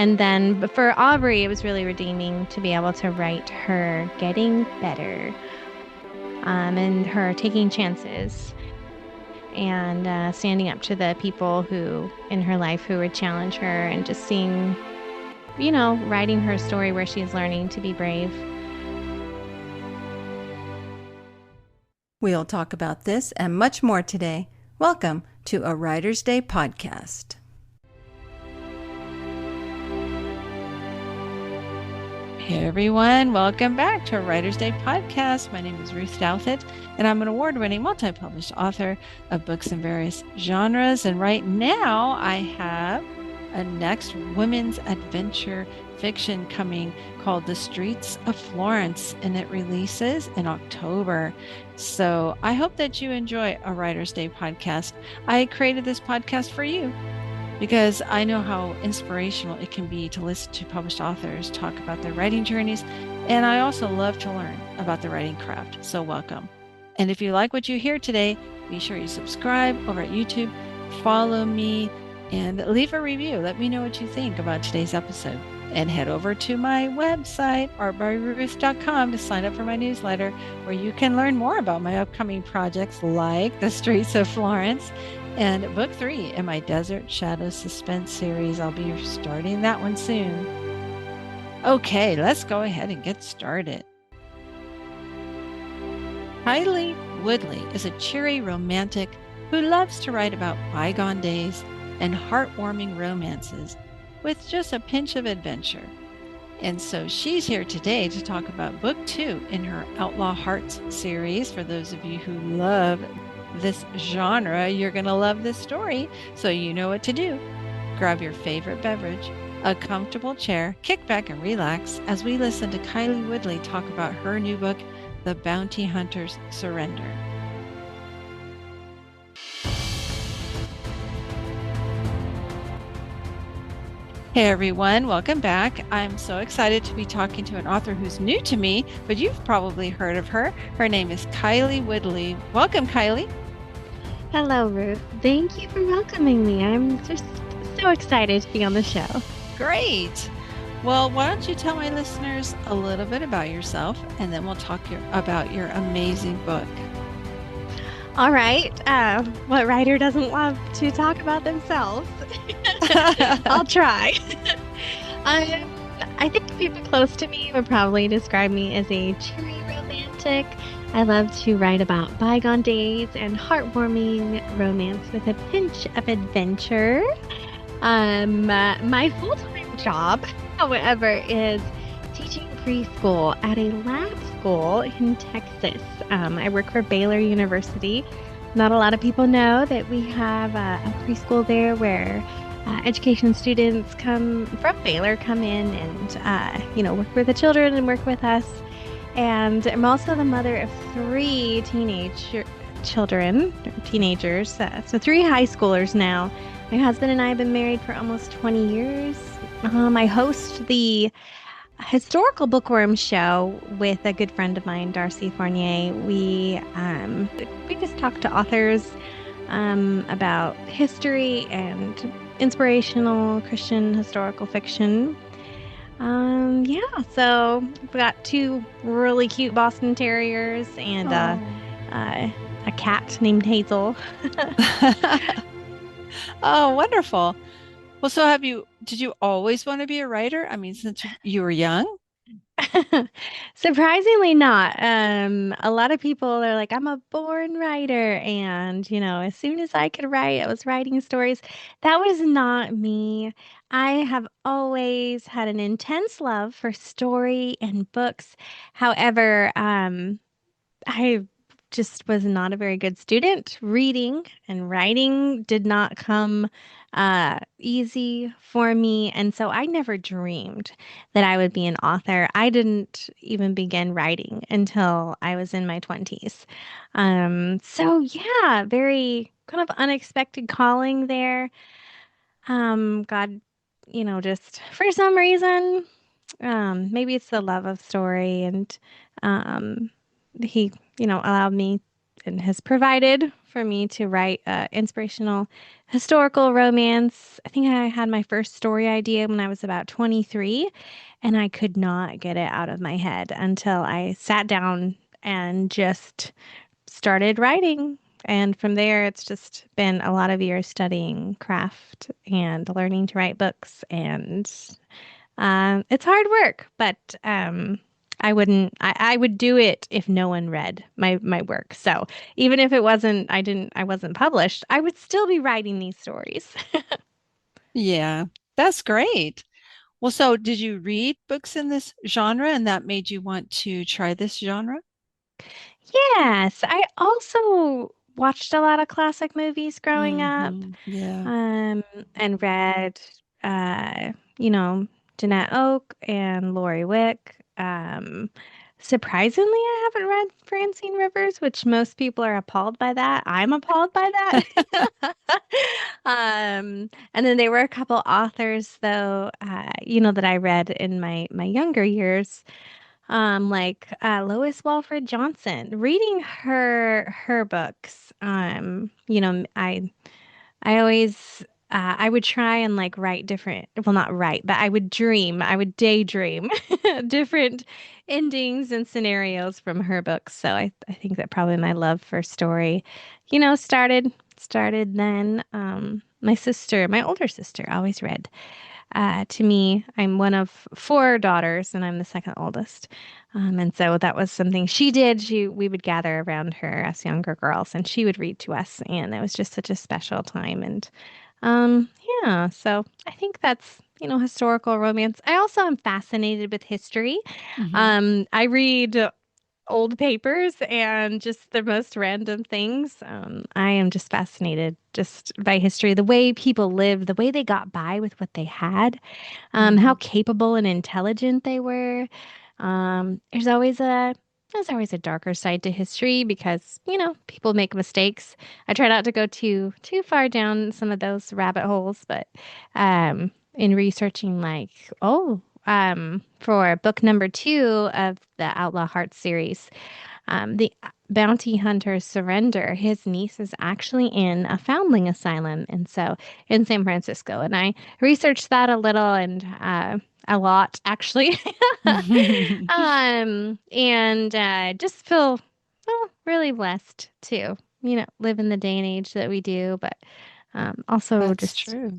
And then but for Aubrey, it was really redeeming to be able to write her getting better, and her taking chances and standing up to the people who in her life who would challenge her, and just seeing, writing her story where she's learning to be brave. We'll talk about this and much more today. Welcome to a Writer's Day podcast. Hey everyone, welcome back to a Writer's Day podcast. My name is Ruth Douthit, and I'm an award-winning multi-published author of books in various genres. And right now I have a next women's adventure fiction coming called The Streets of Florence, and it releases in October. So I hope that you enjoy a Writer's Day podcast. I created this podcast for you because I know how inspirational it can be to listen to published authors talk about their writing journeys. And I also love to learn about the writing craft. So welcome. And if you like what you hear today, be sure you subscribe over at YouTube, follow me, and leave a review. Let me know what you think about today's episode. And head over to my website, artbyruth.com, to sign up for my newsletter, where you can learn more about my upcoming projects like The Streets of Florence and Book 3 in my Desert Shadows Suspense series. I'll be starting that one soon. Okay, let's go ahead and get started. KyLee Woodley is a cheery romantic who loves to write about bygone days and heartwarming romances with just a pinch of adventure. And so she's here today to talk about Book 2 in her Outlaw Hearts series. For those of you who love this genre, you're going to love this story. So you know what to do. Grab your favorite beverage, a comfortable chair, kick back and relax as we listen to KyLee Woodley talk about her new book, The Bounty Hunter's Surrender. Hey everyone, welcome back. I'm so excited to be talking to an author who's new to me, but you've probably heard of her. Her name is KyLee Woodley. Welcome, KyLee. Hello, Ruth. Thank you for welcoming me. I'm just so excited to be on the show. Great. Well, why don't you tell my listeners a little bit about yourself, and then we'll talk about your amazing book. All right. What writer doesn't love to talk about themselves? I'll try. I think people close to me would probably describe me as a cheery romantic. I love to write about bygone days and heartwarming romance with a pinch of adventure. My full-time job, however, is teaching preschool at a lab school in Texas. I work for Baylor University. Not a lot of people know that we have a preschool there where education students from Baylor come in and work with the children and work with us. And I'm also the mother of 3 teenagers, so 3 high schoolers now. My husband and I have been married for almost 20 years. I host the historical bookworm show with a good friend of mine, Darcy Fournier. We just talk to authors about history and inspirational Christian historical fiction. So we've got 2 really cute Boston Terriers and a cat named Hazel. Oh, wonderful. Well, so did you always want to be a writer? I mean, since you were young? Surprisingly not. A lot of people are like, I'm a born writer. And, as soon as I could write, I was writing stories. That was not me. I have always had an intense love for story and books. However, I just was not a very good student. Reading and writing did not come easy for me. And so I never dreamed that I would be an author. I didn't even begin writing until I was in my 20s. So yeah, very kind of unexpected calling there. God, just for some reason, maybe it's the love of story, and he, allowed me and has provided for me to write inspirational historical romance. I think I had my first story idea when I was about 23, and I could not get it out of my head until I sat down and just started writing. And from there, it's just been a lot of years studying craft and learning to write books. And it's hard work, but I would do it if no one read my work. So even if I wasn't published, I would still be writing these stories. Yeah, that's great. Well, so did you read books in this genre and that made you want to try this genre? Yes, I also watched a lot of classic movies growing up. Yeah. Um, and read, you know, Jeanette Oak and Lori Wick. Surprisingly, I haven't read Francine Rivers, which most people are appalled by that. I'm appalled by that. And then there were a couple authors, though, that I read in my younger years, like Lois Walford Johnson. Reading her books, I always I would try and like write different, well, not write, but I would daydream different endings and scenarios from her books. So I think that probably my love for story, started then. My older sister always read to me. I'm one of four daughters, and I'm the second oldest. And so that was something she did. We would gather around her as younger girls, and she would read to us, and it was just such a special time. And um, yeah, so I think that's, historical romance. I also am fascinated with history. Hmm. I read old papers and just the most random things. I am just fascinated just by history, the way people lived, the way they got by with what they had, how Hmm. capable and intelligent they were. There's always a darker side to history because, people make mistakes. I try not to go too far down some of those rabbit holes, but in researching for book number 2 of the Outlaw Heart series, the bounty hunter Surrender, his niece is actually in a foundling asylum, and so in San Francisco. And I researched that a little and a lot actually, and just feel really blessed to live in the day and age that we do, but also That's just true.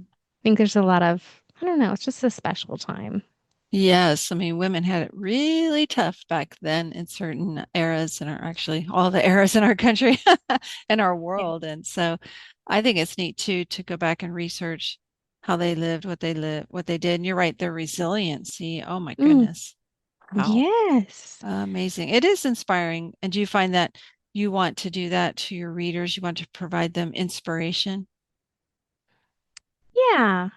think there's a lot of I don't know, it's just a special time. Yes, I mean, women had it really tough back then in certain eras and are actually all the eras in our country and our Yeah. world. And so I think it's neat too to go back and research how they lived, what they did. And you're right, their resiliency. Oh my Mm, goodness. Wow. yes. Amazing. It is inspiring. And do you find that you want to do that to your readers? You want to provide them inspiration? Yeah,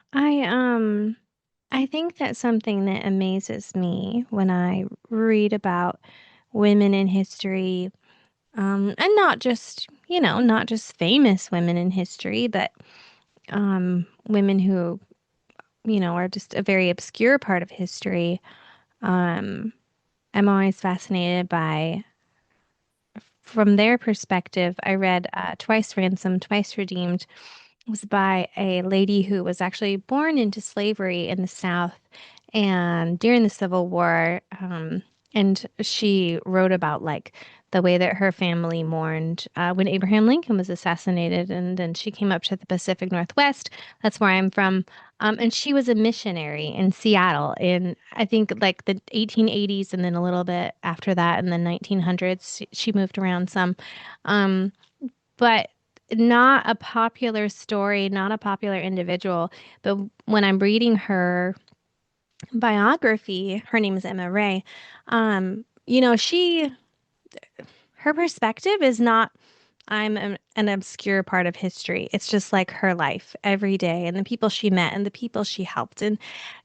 I think that's something that amazes me when I read about women in history, and not just famous women in history, but women who, are just a very obscure part of history. Um, I'm always fascinated by, from their perspective. I read Twice Ransomed, Twice Redeemed was by a lady who was actually born into slavery in the South and during the Civil War. And she wrote about like the way that her family mourned when Abraham Lincoln was assassinated. And then she came up to the Pacific Northwest. That's where I'm from. And she was a missionary in Seattle in, I think, like the 1880s, and then a little bit after that in the 1900s. She moved around some. Um, but not a popular story, not a popular individual. But when I'm reading her biography, her name is Emma Ray. Her perspective is not, an obscure part of history. It's just like her life every day and the people she met and the people she helped, and,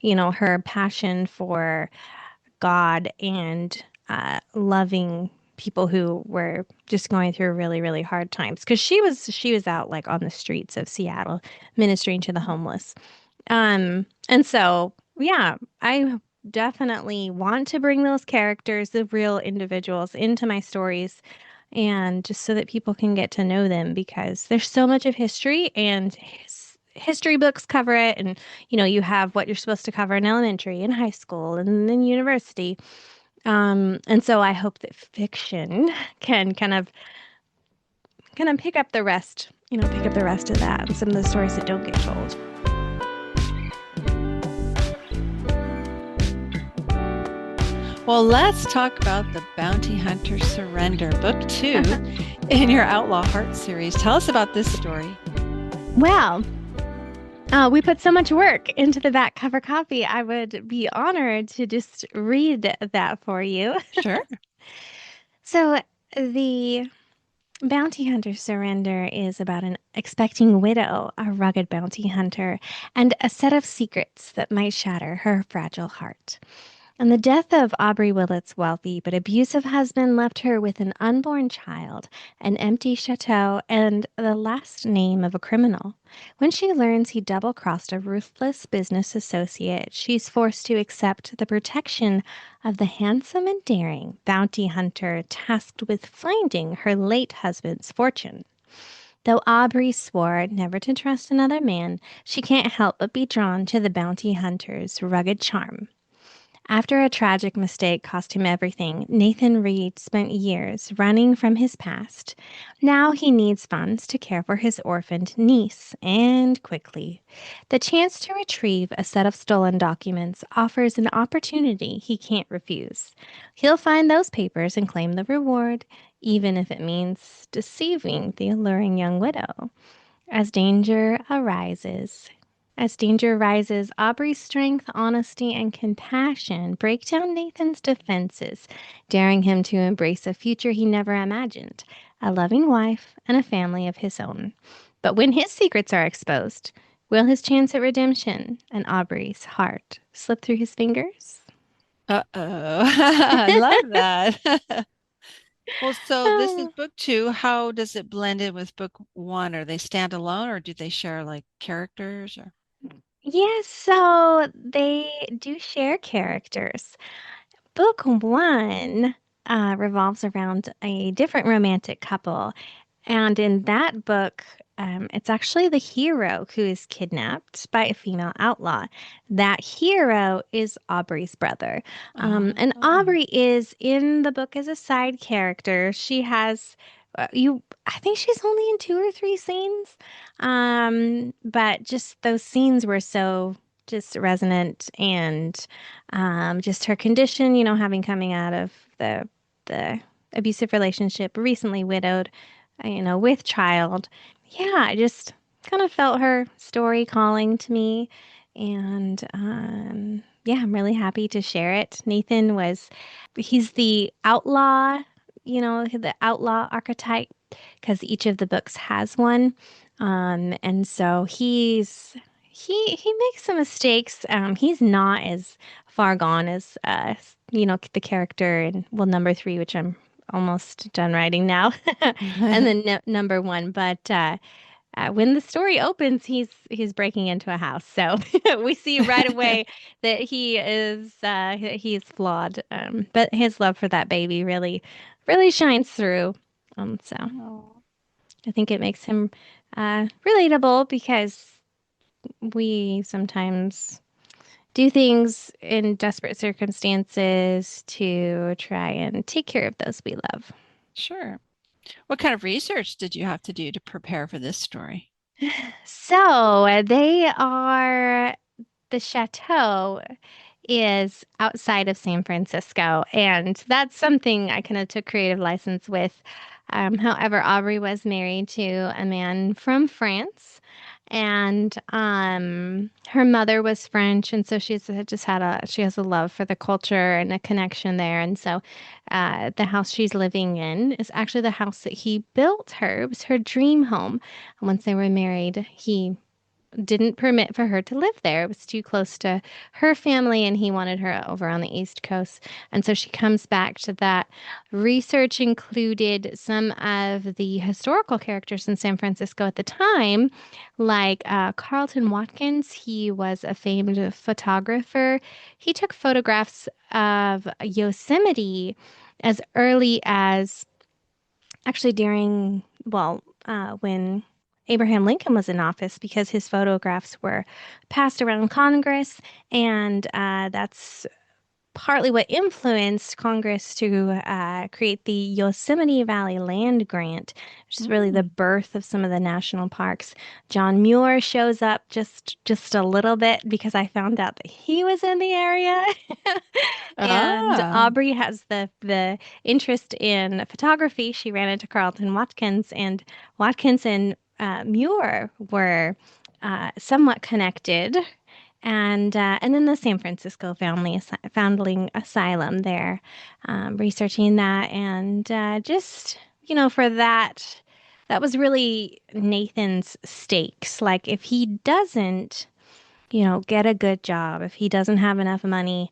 her passion for God and loving people who were just going through really, really hard times. Because she was out like on the streets of Seattle ministering to the homeless. And so yeah, I definitely want to bring those characters, the real individuals, into my stories and just so that people can get to know them because there's so much of history and history books cover it. And, you have what you're supposed to cover in elementary and high school and then university. And so I hope that fiction can kind of pick up the rest of that and some of the stories that don't get told. Well, let's talk about The Bounty Hunter Surrender, Book 2 in your Outlaw Heart series. Tell us about this story. Well, we put so much work into the back cover copy. I would be honored to just read that for you. Sure. So, the Bounty Hunter Surrender is about an expecting widow, a rugged bounty hunter, and a set of secrets that might shatter her fragile heart. And the death of Aubrey Willett's wealthy but abusive husband left her with an unborn child, an empty chateau, and the last name of a criminal. When she learns he double crossed a ruthless business associate, she's forced to accept the protection of the handsome and daring bounty hunter tasked with finding her late husband's fortune. Though Aubrey swore never to trust another man, she can't help but be drawn to the bounty hunter's rugged charm. After a tragic mistake cost him everything, Nathan Reed spent years running from his past. Now he needs funds to care for his orphaned niece, and quickly. The chance to retrieve a set of stolen documents offers an opportunity he can't refuse. He'll find those papers and claim the reward, even if it means deceiving the alluring young widow. As danger arises, Aubrey's strength, honesty, and compassion break down Nathan's defenses, daring him to embrace a future he never imagined, a loving wife and a family of his own. But when his secrets are exposed, will his chance at redemption and Aubrey's heart slip through his fingers? Uh-oh. I love that. Well, so this is book 2. How does it blend in with book 1? Are they standalone or do they share like characters or? Yes, so they do share characters. Book one revolves around a different romantic couple. And in that book, it's actually the hero who is kidnapped by a female outlaw. That hero is Aubrey's brother. And Oh. Aubrey is in the book as a side character. She has, I think she's only in 2 or 3 scenes. But just those scenes were so just resonant and just her condition, having coming out of the abusive relationship, recently widowed, with child. Yeah, I just kind of felt her story calling to me, and yeah, I'm really happy to share it. He's the outlaw, the outlaw archetype, because each of the books has one, and so he makes some mistakes. He's not as far gone as the character in number 3, which I'm almost done writing now, and then number 1. But when the story opens, he's breaking into a house, so we see right away that he's flawed. But his love for that baby really shines through. So Oh, I think it makes him relatable because we sometimes do things in desperate circumstances to try and take care of those we love. sure. What kind of research did you have to do to prepare for this story? So the chateau is outside of San Francisco, and that's something I kind of took creative license with. However, Aubrey was married to a man from France, and her mother was French, and so she has a love for the culture and a connection there, and so the house she's living in is actually the house that he built her. It was her dream home. And once they were married, he didn't permit for her to live there. It was too close to her family, and he wanted her over on the East Coast. And so she comes back to that. Research included some of the historical characters in San Francisco at the time, like Carlton Watkins. He was a famed photographer. He took photographs of Yosemite as early as actually during, well, when Abraham Lincoln was in office, because his photographs were passed around Congress, and that's partly what influenced Congress to create the Yosemite Valley Land Grant, which is really the Mm. birth of some of the national parks. John Muir shows up just a little bit because I found out that he was in the area. And Ah. Aubrey has the interest in photography. She ran into Carlton Watkins, and Watkins and Muir were somewhat connected, and then the San Francisco Foundling Asylum there, researching that, and just for that was really Nathan's stakes. Like if he doesn't get a good job, if he doesn't have enough money,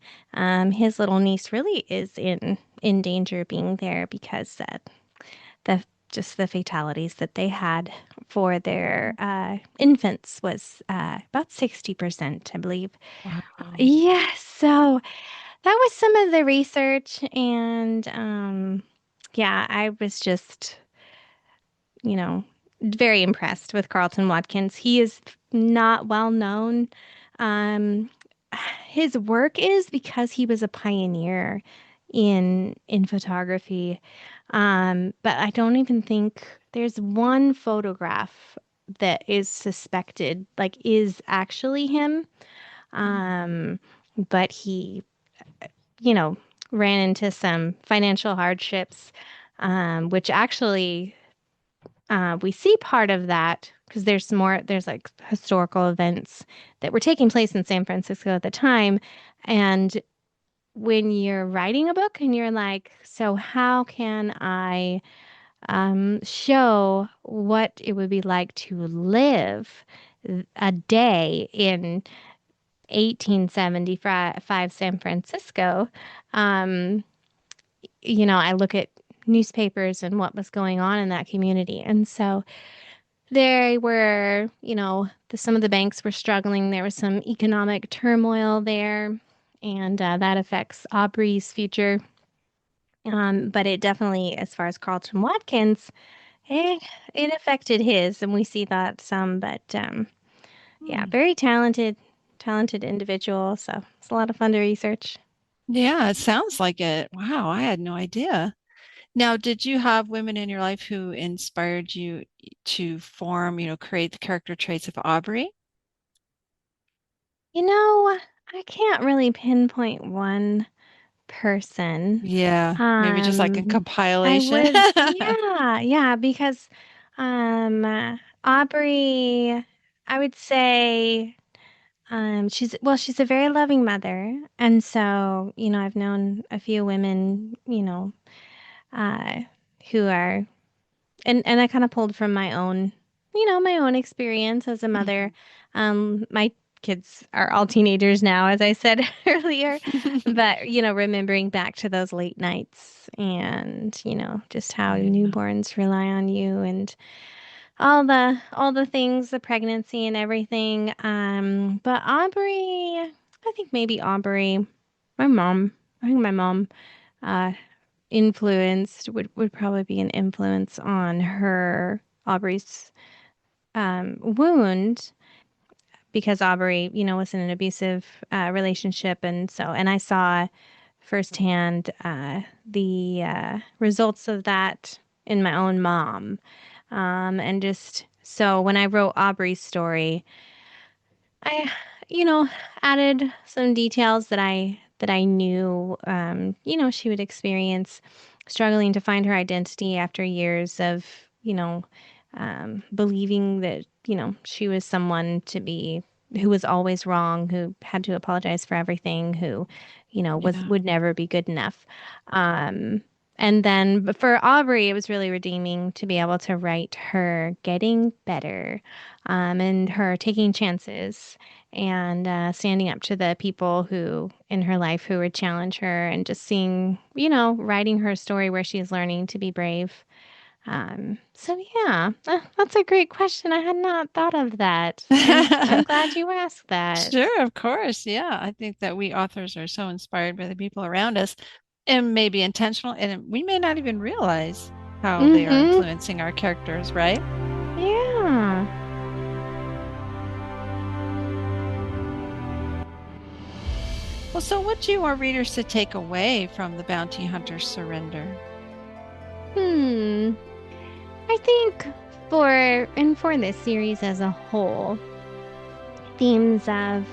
his little niece really is in danger of being there because the just the fatalities that they had for their infants was about 60%, I believe. Wow. Yes, so that was some of the research, and yeah, I was just, you know, very impressed with Carlton Watkins. He is not well known. Um, his work is because he was a pioneer in photography. But I don't even think there's one photograph that is suspected, like is actually him. Mm. Um, but he, you know, ran into some financial hardships, which actually we see part of that because there's like historical events that were taking place in San Francisco at the time. And when you're writing a book and you're like, so how can I show what it would be like to live a day in 1875 San Francisco? Um, I look at newspapers and what was going on in that community. And so they were, some of the banks were struggling. There was some economic turmoil there, and that affects Aubrey's future. But it definitely, as far as Carlton Watkins, eh, it affected his, and we see that some. But yeah, Hmm. very talented individual. So it's a lot of fun to research. Yeah, it sounds like it. Wow, I had no idea. Now, did you have women in your life who inspired you to create the character traits of Aubrey? I can't really pinpoint one person. Yeah, maybe just like a Um, I compilation. would, yeah, yeah, because Aubrey, I would say, she's a very loving mother, and so, I've known a few women, uh, who are, and I kind of pulled from my own experience as a mother. My kids are all teenagers now, as I said earlier, but remembering back to those late nights and just how Yeah. newborns rely on you and all the things, the pregnancy and everything. But Aubrey, I think maybe Aubrey, my mom. I think my mom uh influenced would probably be an influence on her Aubrey's wound because Aubrey, was in an abusive relationship, and I saw firsthand the results of that in my own mom, and just so when I wrote Aubrey's story, I, you know, added some details that I knew, she would experience struggling to find her identity after years of, believing that, she was someone to be who was always wrong, who had to apologize for everything, who, Yeah. would never be good enough. Um, and then but for Aubrey, it was really redeeming to be able to write her getting better, and her taking chances and standing up to the people who in her life who would challenge her and just seeing, writing her story where she's learning to be brave. So yeah, that's a great question. I had not thought of that. I'm glad you asked that. Sure, of course. Yeah, I think that we authors are so inspired by the people around us and maybe intentional, and we may not even realize. how they are Mm-hmm. influencing our characters, right? Yeah. Well, so what do you want readers to take away from the bounty hunter's surrender? Hmm. I think for this series as a whole, themes of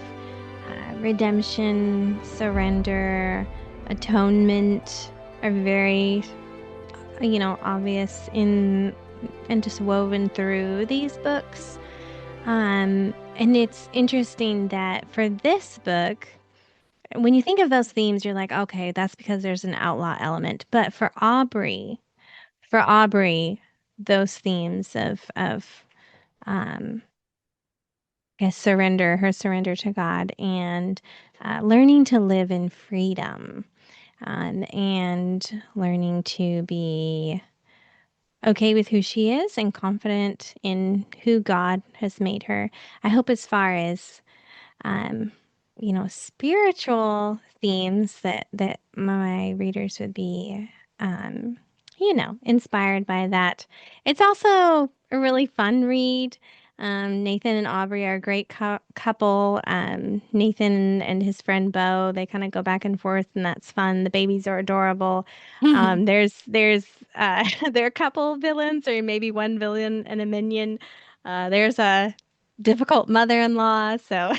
redemption, surrender, atonement are very, obvious in and just woven through these books. And it's interesting that for this book, when you think of those themes, you're like, okay, that's because there's an outlaw element. But for Aubrey, those themes of um, I guess her surrender to God, and learning to live in freedom, and learning to be okay with who she is and confident in who God has made her. I hope as far as um, spiritual themes that my readers would be, um, inspired by that. It's also a really fun read. Nathan and Aubrey are a great couple. Nathan and his friend Bo, they kind of go back and forth, and that's fun. The babies are adorable. There's there are a couple villains, or maybe one villain and a minion. There's a difficult mother-in-law, so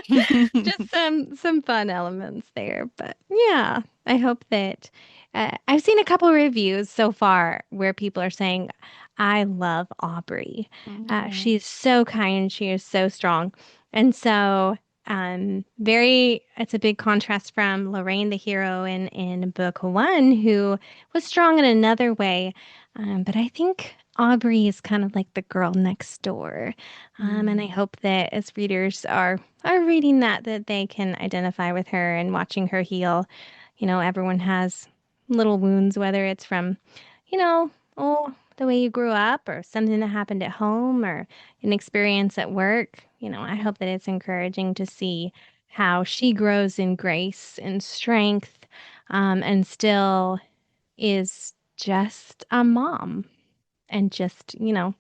just some fun elements there. But yeah, I hope that I've seen a couple reviews so far where people are saying, "I love Aubrey. Oh. She's so kind. She is so strong." And so, very, it's a big contrast from Lorraine, the hero in book one, who was strong in another way. But I think Aubrey is kind of like the girl next door. And I Mm. hope that as readers are reading that they can identify with her and watching her heal. Everyone has little wounds, whether it's from, the way you grew up, or something that happened at home, or an experience at work. I hope that it's encouraging to see how she grows in grace and strength, and still is just a mom, and just, a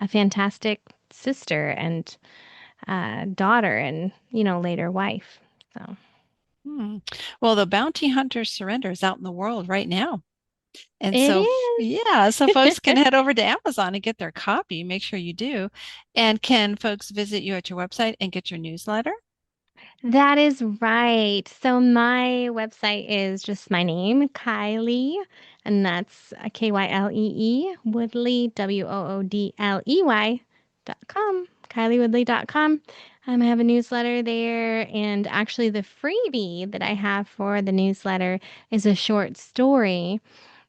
fantastic sister and daughter, and, later wife. So Hmm. Well, the bounty hunter surrender is out in the world right now. And it so, yeah, so folks is. can head over to Amazon and get their copy. Make sure you do. And can folks visit you at your website and get your newsletter? That is right. So my website is just my name, Kylie, and that's Kylee Woodley, WOODLEY.com, KylieWoodley.com. I have a newsletter there, and actually the freebie that I have for the newsletter is a short story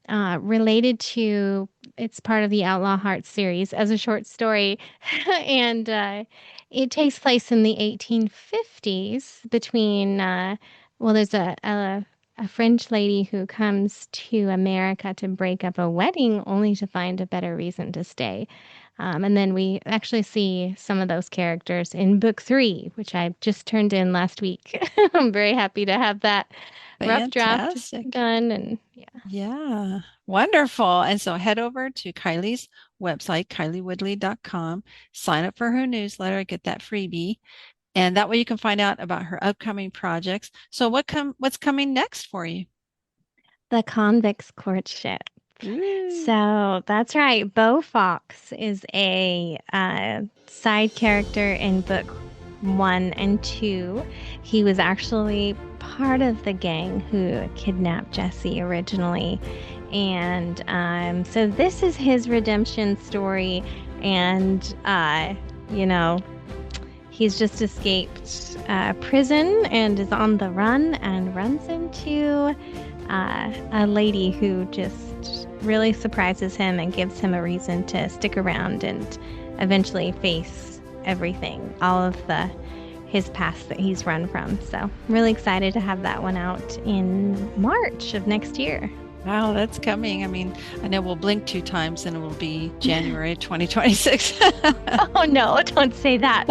related to, it's part of the Outlaw Hearts series as a short story. And it takes place in the 1850s between, well, there's a French lady who comes to America to break up a wedding only to find a better reason to stay. And then we actually see some of those characters in book three, which I just turned in last week. I'm very happy to have that rough draft Fantastic. done. And yeah. Yeah, wonderful. And so head over to Kylie's website, KylieWoodley.com, sign up for her newsletter, get that freebie, and that way you can find out about her upcoming projects. So what's coming next for you? The convict's courtship. Ooh. So that's right. Bo Fox is a side character in book one and two. He was actually part of the gang who kidnapped Jesse originally. And so this is his redemption story. And, you know, he's just escaped prison and is on the run, and runs into a lady who just really surprises him and gives him a reason to stick around and eventually face everything, all of his past that he's run from. So I'm really excited to have that one out in March of next year. Wow, that's coming. I mean, I know we'll blink two times and it will be January 2026. Oh no, don't say that.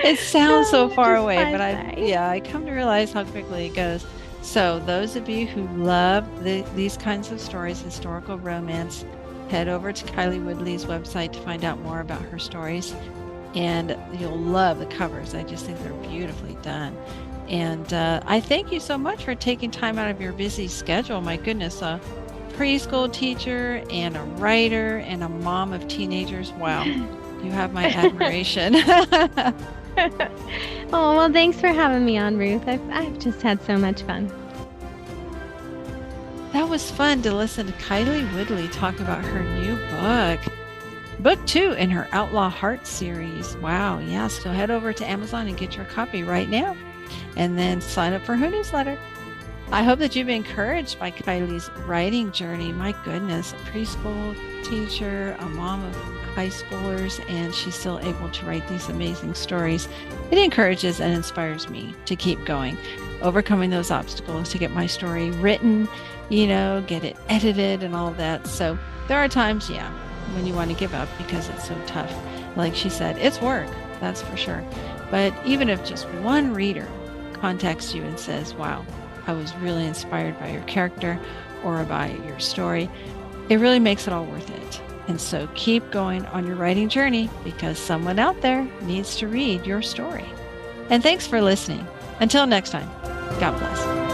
It sounds so It far just away, flies but by. I come to realize how quickly it goes. So those of you who love these kinds of stories, historical romance, head over to KyLee Woodley's website to find out more about her stories. And you'll love the covers. I just think they're beautifully done. And I thank you so much for taking time out of your busy schedule. My goodness, a preschool teacher and a writer and a mom of teenagers. Wow, you have my admiration. Oh, well, thanks for having me on, Ruth. I've just had so much fun. That was fun to listen to KyLee Woodley talk about her new book 2 in her Outlaw Heart series. Wow, yes. So head over to Amazon and get your copy right now, and then sign up for her newsletter. I hope that you've been encouraged by KyLee's writing journey. My goodness, a preschool teacher, a mom of high schoolers, and she's still able to write these amazing stories. It encourages and inspires me to keep going, overcoming those obstacles to get my story written, get it edited and all that. So there are times, when you want to give up because it's so tough. Like she said, it's work, that's for sure. But even if just one reader contacts you and says, wow, I was really inspired by your character or by your story, it really makes it all worth it. And so keep going on your writing journey because someone out there needs to read your story. And thanks for listening. Until next time, God bless.